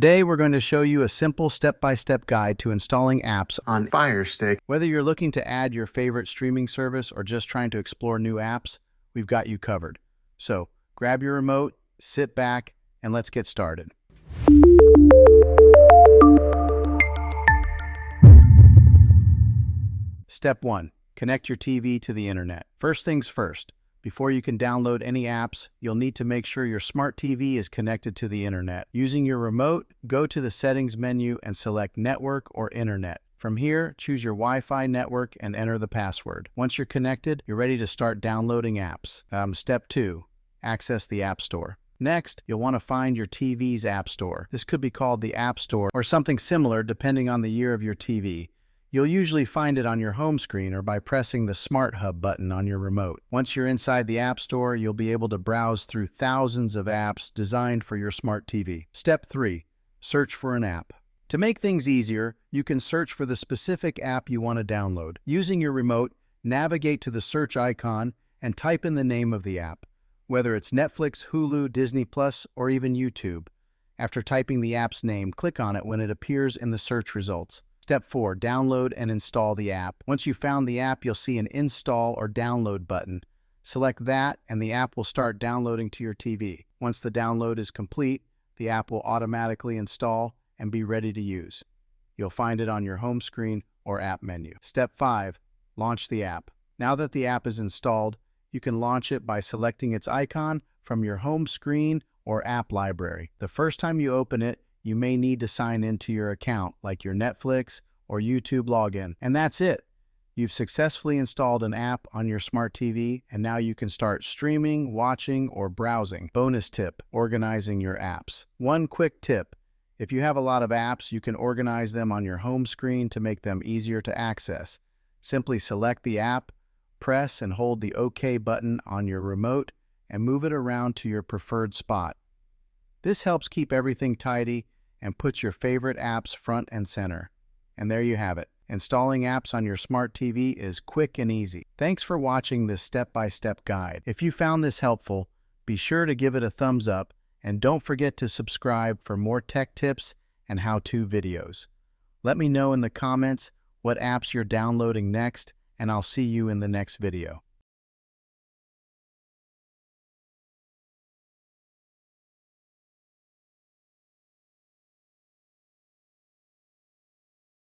Today, we're going to show you a simple step-by-step guide to installing apps on Fire Stick. Whether you're looking to add your favorite streaming service or just trying to explore new apps, we've got you covered. So, grab your remote, sit back, and let's get started. Step 1. Connect your TV to the internet. First things first. Before you can download any apps, you'll need to make sure your smart TV is connected to the internet. Using your remote, go to the Settings menu and select Network or Internet. From here, choose your Wi-Fi network and enter the password. Once you're connected, you're ready to start downloading apps. Step 2. Access the App Store. Next, you'll want to find your TV's App Store. This could be called the App Store or something similar depending on the year of your TV. You'll usually find it on your home screen or by pressing the Smart Hub button on your remote. Once you're inside the App Store, you'll be able to browse through thousands of apps designed for your smart TV. Step 3. Search for an app. To make things easier, you can search for the specific app you want to download. Using your remote, navigate to the search icon and type in the name of the app, whether it's Netflix, Hulu, Disney+, or even YouTube. After typing the app's name, click on it when it appears in the search results. Step 4. Download and install the app. Once you've found the app, you'll see an Install or Download button. Select that, and the app will start downloading to your TV. Once the download is complete, the app will automatically install and be ready to use. You'll find it on your home screen or app menu. Step 5. Launch the app. Now that the app is installed, you can launch it by selecting its icon from your home screen or app library. The first time you open it, you may need to sign into your account, like your Netflix or YouTube login. And that's it. You've successfully installed an app on your smart TV, and now you can start streaming, watching, or browsing. Bonus tip: organizing your apps. One quick tip: if you have a lot of apps, you can organize them on your home screen to make them easier to access. Simply select the app, press and hold the OK button on your remote, and move it around to your preferred spot. This helps keep everything tidy and puts your favorite apps front and center. And there you have it. Installing apps on your smart TV is quick and easy. Thanks for watching this step-by-step guide. If you found this helpful, be sure to give it a thumbs up and don't forget to subscribe for more tech tips and how-to videos. Let me know in the comments what apps you're downloading next, and I'll see you in the next video.